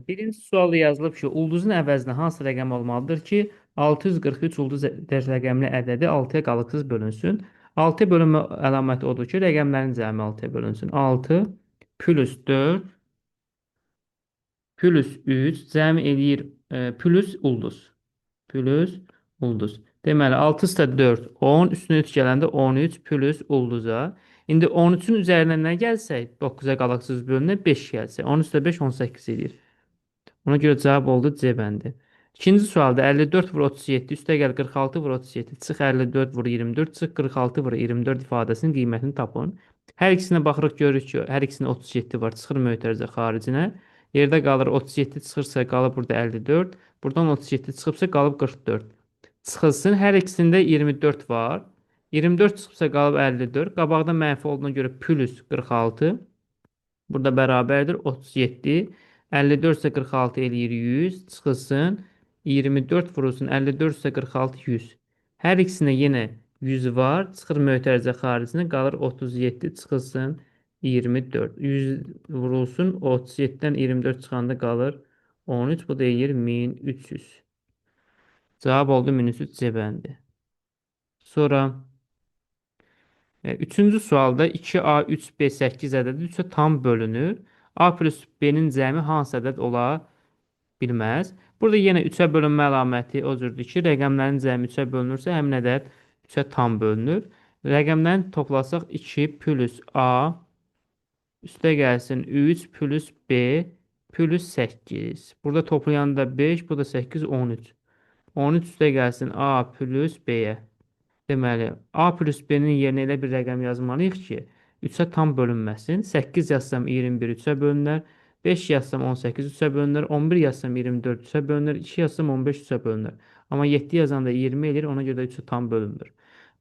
Birinci sualda yazılıb ki, ulduzun əvəzinə hansı rəqəm olmalıdır ki, 643 ulduz rəqəmli ədədi 6-ya qalıqsız bölünsün. 6 bölünmə əlaməti odur ki, rəqəmlərin cəmi 6-ya bölünsün. 6 plus 4 plus 3 cəmi eləyir plus ulduz. Plus ulduz. Deməli 6 üstə 4 10 üstünə 3 gələndə 13 plus ulduza. İndi 13-ün üzərinə nə gəlsək 9-a qalıqsız bölünür 5 gəlsə 10 üstə 5 18 edir. Ona görə cavab oldu C bəndi. İkinci sualda 54 vur 37 üstə gəl 46 vur 37 çıx 54 vur 24 çıx 46 vur 24 ifadəsinin qiymətini tapın. Hər ikisinə baxırıq görürük ki, hər ikisində 37 var. Çıxır mötərizə xaricinə. Yerdə qalır 37 çıxırsa qalır burada 54. Buradan 37 çıxıbsa qalıb 44. Çıxılsın. Hər ikisində 24 var. 24 çıxıbsa qalıb 54. Qabaqda mənfi olduğuna görə plus 46. Burada bərabərdir 37. 54 isə 46 eləyir 100. Çıxılsın. 24 vurulsun. 54 isə 46 100. Hər ikisində yenə 100 var. Çıxır mötərizə xaricinə qalır 37 çıxılsın 24. 100 vurulsun 37-dən 24 çıxanda qalır 13. Bu da eləyir 1300. Cavab oldu 1300 C bəndi. Sonra üçüncü sualda 2A, 3B, 8 ədədi 3-ə tam bölünür. A plus B-nin cəmi hansı ədəd ola bilməz? Burada yenə 3-ə bölünmə əlaməti o cürdür ki, rəqəmlərin cəmi 3-ə bölünürsə, həmin ədəd 3-ə tam bölünür. Rəqəmlərini toplasaq 2 plus A üstə gəlsin 3 plus B plus 8. Burada toplayanda 5, bu da 8, 13. 13 üstə gəlsin A plus B-yə. Deməli, A plus B-nin yerinə elə bir rəqəm yazmalıyıq ki, 3-ə tam bölünməsin. 8 yazsam 21 3-ə bölünər. 5 yazsam 18 3-ə bölünər. 11 yazsam 24 3-ə bölünər. 2 yazsam 15 3-ə bölünər. Amma 7 yazanda 20 edir, ona görə də 3-ə tam bölünmür.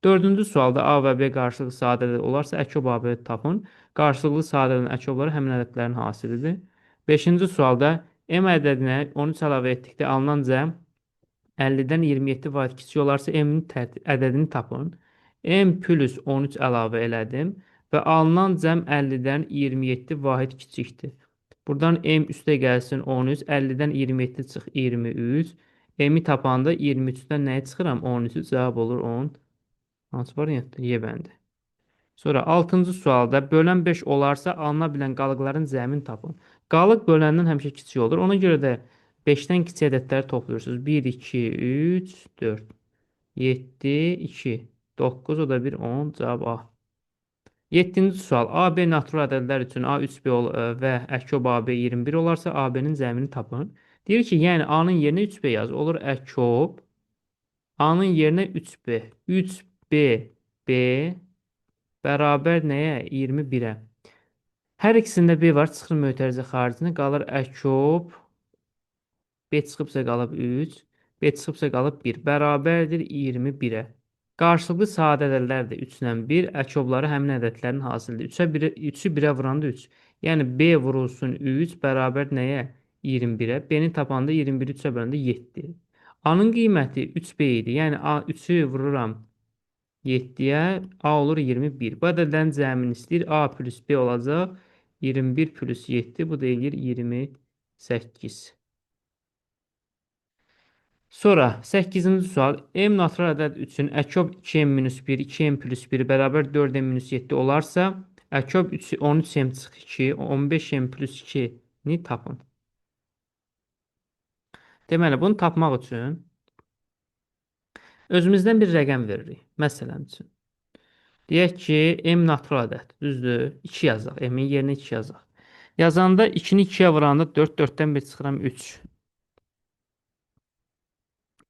Dördüncü sualda A və B qarşılıqlı sadə ədəd olarsa, əkob AB'yi tapın. Qarşılıqlı sadə ədədin əkobları həmin ədədlərin hasilidir. Beşinci sualda M ədədinə 13 əlavə etdikdə alınan cəm 50-dən 27 vahid kiçik olarsa M-in ədədini tapın. M plus 13 əlavə elədim və alınan cəm 50-dən 27 vahid kiçikdir. Buradan M üstə gəlsin 13, 50-dən 27 çıx 23. M-i tapanda 23-dən nəyi çıxıram? 13-ü cavab olur 10. Hansı variantdır? Y bəndi. Sonra 6-cı sualda bölən 5 olarsa alına bilən qalıqların cəmini tapın. Qalıq böləndən həmişə kiçik olur. Ona görə də 5-dən kiçik ədədləri toplayırsınız. 1, 2, 3, 4, 7, 2, 9, o da 1, 10. Cavab A. 7-ci sual. AB natural ədədlər üçün A 3B və əkob AB 21 olarsa AB-nin cəmini tapın. Deyir ki, yəni A-nın yerinə 3B yaz. Olur əkob A-nın yerinə 3B. 3B B bərabər nəyə? 21-ə. Hər ikisində B var. Çıxır mötərizə xaricinə. Qalır əkob. B çıxıbsa qalıb 3. B çıxıbsa qalıb 1. Bərabərdir 21-ə. Qarşılıqlı sadə ədədlər də 3 ilə 1. Əkobları həmin ədədlərin hasilidir. 3-ü 1-ə vuranda 3. Yəni B vurulsun 3 bərabər nəyə? 21-ə. B-ni tapanda 21-i 3-ə böləndə 7. A-nın qiyməti 3B idi. Yəni A 3-ü vururam 7-yə, A olur 21. Bu ədədlərin cəmini istəyir. A plus B olacaq. 21 plus 7, bu da eləyir 28. Sonra 8-ci sual. M natural ədəd üçün əkob 2m-1, 2m plus 1 bərabər 4m-7 olarsa, əkob 13m çıx 2, 15m plus 2-ni tapın. Deməli, bunu tapmaq üçün özümüzdən bir rəqəm veririk. Məsələn üçün. Deyək ki, M natural ədəd. Düzdür? 2 yazaq. M-in yerinə 2 yazaq. Yazanda 2-ni 2-yə vuranda 4, 4-dən 1 çıxıram 3.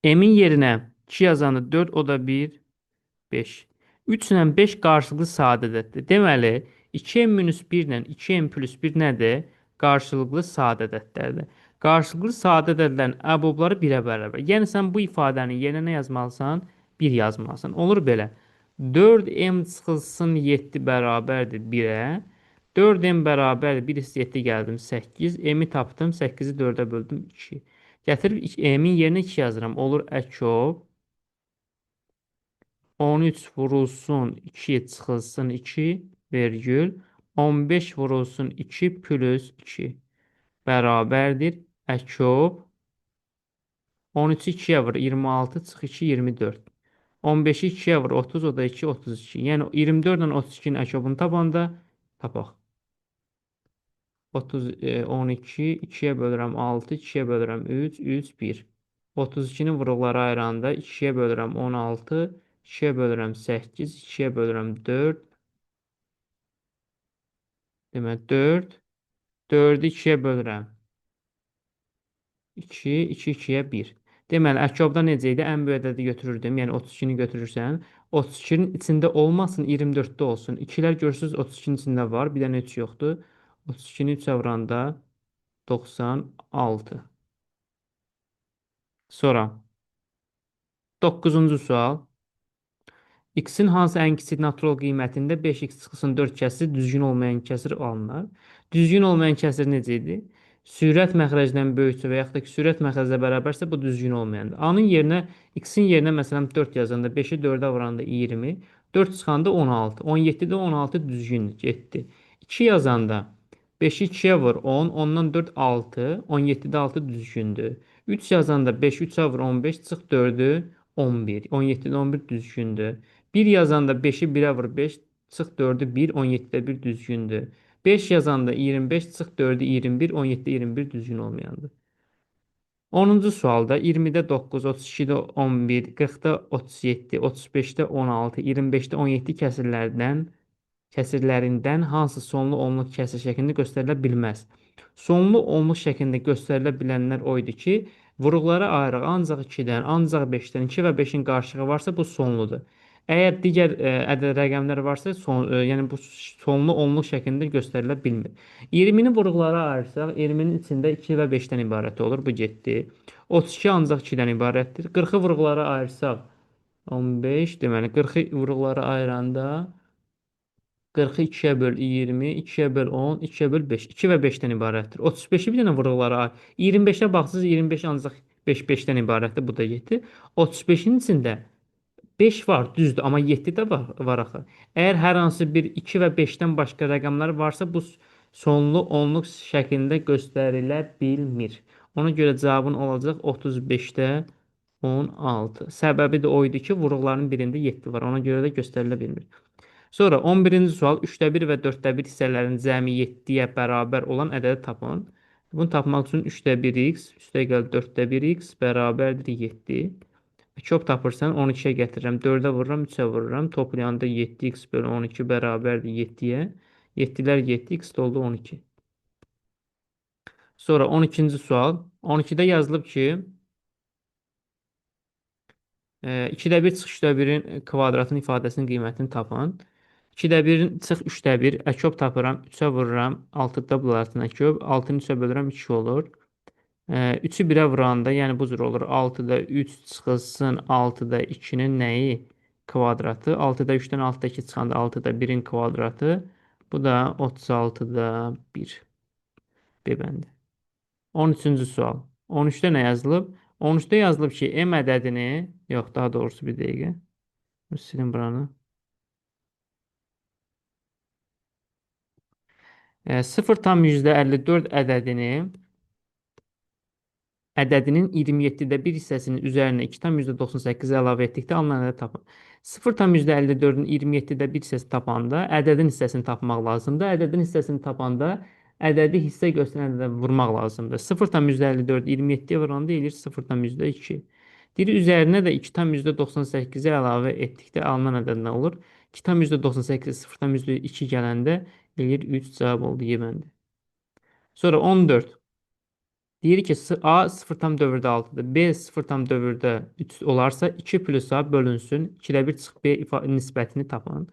M-in yerinə 2 yazanda 4, o da 1, 5. 3 ilə 5 qarşılıqlı sadə ədəddir. Deməli, 2m-1 ilə 2m plus 1 nədir? Qarşılıqlı sadə ədədlərdir. Qarşılıqlı sadə ədədlərin əbobları 1-ə bərabər. Yəni, sən bu ifadənin yerinə nə yazmalısan? 1 yazmalısan. Olur belə. 4m çıxılsın 7 bərabərdir 1-ə. 4m bərabərdir 1 üstə 7 gəldim 8. M-i tapdım 8-i 4-ə böldüm 2. Gətirib m-in yerinə 2 yazıram. Olur əkob 13 vurulsun 2 çıxılsın 2 vergül 15 vurulsun 2 plus 2 bərabərdir Əkov 13-ü 2-yə vur 26 çıx 2 24. 15-i 2-yə vur 30 o da 2 32. Yəni 24 ilə 32-nin əkovunu tapanda tapaq. 30 12 2-yə bölürəm 6 2-yə bölürəm 3 3 1. 32-nin vuruqları ayıranda 2-yə bölürəm 16 2-yə bölürəm 8 2-yə bölürəm 4. Demək 4 4-ü 2-yə bölürəm 2, 2, 2-yə 1. Deməli, əkobda necə idi? Ən böyük ədədi götürürdüm. Yəni 32-ni götürürsən. 32-nin içində olmasın, 24-də olsun. 2-lər görürsünüz 32-nin içində var. Bir dənə 3 yoxdur. 32-ni 3-ə vuranda 96. Sonra 9-cu sual. X-in hansı ən kiçik natural qiymətində 5x çıxısının 4 kəsir düzgün olmayan kəsir alınır. Düzgün olmayan kəsir necə idi? Sürət məxrəcdən böyüksə və yaxud da ki, sürət məxrəclə bərabərsə bu düzgün olmayandır. A-nın yerinə, x-in yerinə məsələn 4 yazanda, 5-i 4-ə vuranda 20, 4 çıxanda 16, 17-də 16 düzgündür, getdi. 2 yazanda 5-i 2-yə vur 10, ondan 4 6, 17-də 6 düzgündür. 3 yazanda 5 3-ə vur 15, çıx 4-ü 11, 17-də 11 düzgündür. 1 yazanda 5-i 1-ə vur 5, çıx 4-ü 1, 17-də 1 düzgündür. 5 yazanda 25, çıx 4-ü 21, 17-də 21 düzgün olmayandır. 10-cu sualda 20-də 9, 32-də 11, 40-da 37, 35-də 16, 25-də 17 kəsirlərindən hansı sonlu onluq kəsir şəklində göstərilə bilməz? Sonlu onluq şəklində göstərilə bilənlər o idi ki, vuruqlara ayırıq ancaq 2-dən, ancaq 5-dən, 2 və 5-in qarşılığı varsa bu sonludur. Əgər digər ədəd rəqəmlər varsa, yəni bu sonlu onluq şəklində göstərilə bilmir. 20-ni vuruqlara ayırsaq, 20-nin içində 2 və 5-dən ibarət olur, bu getdi. 32 ancaq 2-dən ibarətdir. 40-ı vuruqlara ayırsaq, 15, deməli 40-ı vuruqlara ayıranda 40-ı 2-yə böl 20, 2-yə böl 10, 2-yə böl 5. 2 və 5-dən ibarətdir. 35-i bir dənə vuruqlara ayır. 25-ə baxsınız, 25 ancaq 5-5-dən ibarətdir. Bu da 7. 35-in içində 5 var, düzdür, amma 7 də var axı. Əgər hər hansı bir 2 və 5-dən başqa rəqəmlər varsa, bu sonlu onluq şəklində göstərilə bilmir. Ona görə cavabın olacaq 35-də 16. Səbəbi də o idi ki, vuruqların birində 7 var. Ona görə də göstərilə bilmir. Sonra 11-ci sual 3-də 1 və 4-də 1 hissələrin cəmi 7-yə bərabər olan ədədi tapın. Bunu tapmaq üçün 3-də 1x, üstə gəl 4-də 1x bərabərdir 7. Kök tapırsan 12-yə gətirirəm, 4-ə vururam, 3-ə vururam. Toplayanda 7x bölü 12 bərabərdir 7-yə. 7-lər 7, x oldu 12. Sonra 12-ci sual. 12-də yazılıb ki, 2-də 1 çıx 3-də 1-in kvadratının ifadəsinin qiymətini tapın. 2-də 1 çıx 3-də 1, əkop tapıram, 3-ə vururam, 6-da bularsan əkop, 6-nı 3-ə bölürəm, 2 olur. 3-ü 1-ə vuranda, yəni bu cür olur, 6-da 3 çıxılsın 6-da 2-nin nəyi? Kvadratı. 6-da 3-dən 6-da 2 çıxanda 6-da 1-in kvadratı. Bu da 36-da 1. B bəndi. 13-cü sual. 13-də nə yazılıb? 13-də yazılıb ki, M ədədini, yox, daha doğrusu bir dəqiqə. Silin buranı. 0,54 ədədinin 27-də 1 hissəsinin üzərinə 2,98 əlavə etdikdə alınan ədəd tapın. 0,54-ün 27-də 1 hissəsi tapanda ədədin hissəsini tapmaq lazımdır. Ədədin hissəsini tapanda ədədi hissə göstərən ədədə vurmaq lazımdır. 0,54 27-yə vuranda eləyir 0,2. Deyir, üzərinə də 2,98-i əlavə etdikdə alınan ədəd nə olur? 2,98 0,2 gələndə eləyir 3 cavab oldu Y bəndi. Sonra 14. Deyir ki, A 0,6-dır, B 0,3 olarsa 2 plus A bölünsün. 2-də 1 çıx B nisbətini tapın.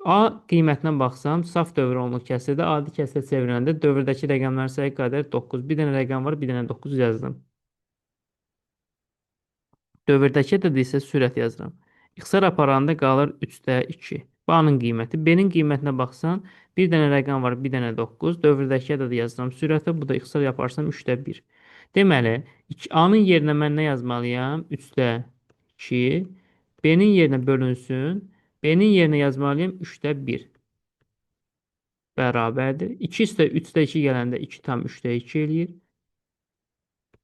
A qiymətinə baxsam, saf dövr onluq kəsirdə, adi kəsirə çevriləndə dövrdəki rəqəmlərin sayı qədər 9. Bir dənə rəqəm var, bir dənə 9 yazdım. Dövrdəki ədəd isə sürət yazıram. İxtisar aparanda qalır 3-də 2. B-nın qiyməti. B-nin qiymətinə baxsan, bir dənə rəqəm var, bir dənə 9. Dövrdəki ədədi yazıram sürətə. Bu da ixtisar yaparsam 3-də 1. Deməli, A-nın yerinə mən nə yazmalıyam? 3-də 2. B-nin yerinə bölünsün. B-nin yerinə yazmalıyam 3-də 1. Bərabərdir. 2 üstə 3-də 2 gələndə 2 tam 3-də 2 eləyir.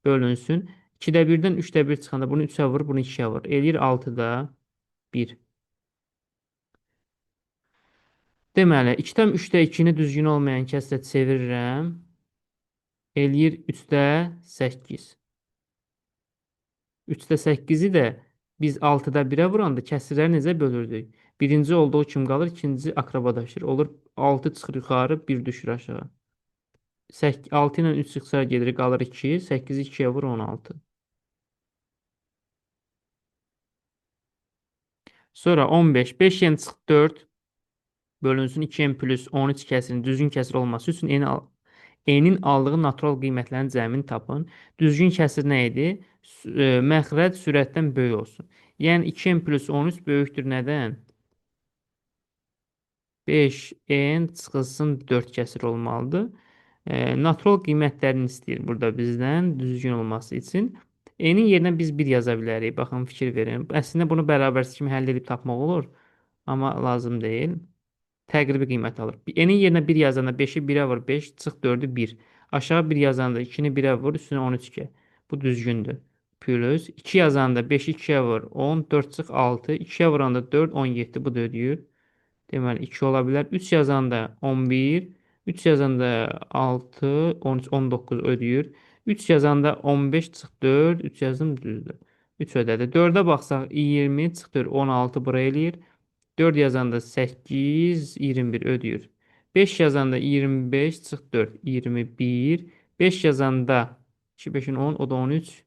bölünsün. 2-də 1-dən 3-də 1 çıxanda bunu 3-ə vur, bunu 2-yə vur. Eləyir 6-da 1. Deməli, 2-dən 3-də 2-ni düzgün olmayan kəsrə çevirirəm. Eləyir 3-də 8. 3-də 8-i də biz 6-da 1-ə vuranda kəsrləri necə bölürdük? Birinci olduğu kimi qalır, ikinci akrabadaşır. Olur 6 çıxır yuxarı, 1 düşür aşağı. 6 ilə 3 çıxsa gedir, qalır 2. 8-i 2-yə vur 16. Sonra 15. 5 yenə çıx 4. Bölünsün 2n plus 13 kəsirin düzgün kəsir olması üçün enin aldığı natural qiymətlərin cəmini tapın. Düzgün kəsir nə idi? Məxrəc sürətdən böyük olsun. Yəni 2n plus 13 böyükdür nədən? 5n çıxılsın 4 kəsir olmalıdır. Natural qiymətlərini istəyir burada bizdən düzgün olması üçün. Enin yerinə biz 1 yaza bilərik. Baxın, fikir verin. Əslində bunu bərabərsiz kimi həll edib tapmaq olur. Amma lazım deyil. Təqribi qiymət alır. N-in yerinə 1 yazanda 5-i 1-ə vur, 5 çıx 4-ü 1. Aşağı 1 yazanda 2-ni 1-ə vur, üstünə 13 2. Bu düzgündür. Plus 2 yazanda 5-i 2-yə vur, 10, 4 çıx 6, 2-yə vuranda 4, 17, bu da ödəyir. Deməli 2 ola bilər. 3 yazanda 11, 3 yazanda 6, 13, 19 ödəyir. 3 yazanda 15 çıx 4, 3 yazım düzdür. 3 ödədi. 4-ə baxsaq 20 çıx 4, 16 bura eləyir. 4 yazanda 8, 21 ödəyir. 5 yazanda 25 çıx 4, 21. 5 yazanda 2, 5'in 10, o da 13,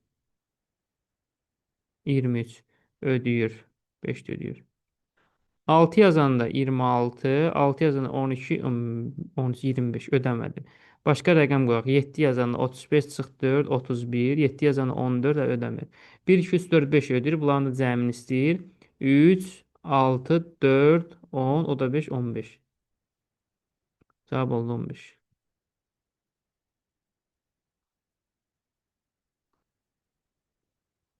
23 ödəyir. 5 də ödəyir. 6 yazanda 26, 6 yazanda 12, 13, 25 ödəmədi. Başqa rəqəm qoyaq. 7 yazanda 35 çıx 4, 31. 7 yazanda 14 də ödəmir. 1, 2, 3, 4, 5 ödəyir. Bunların da cəmini istəyir. 3, 6, 4, 10, o da 5, 15. Cavab oldu 15.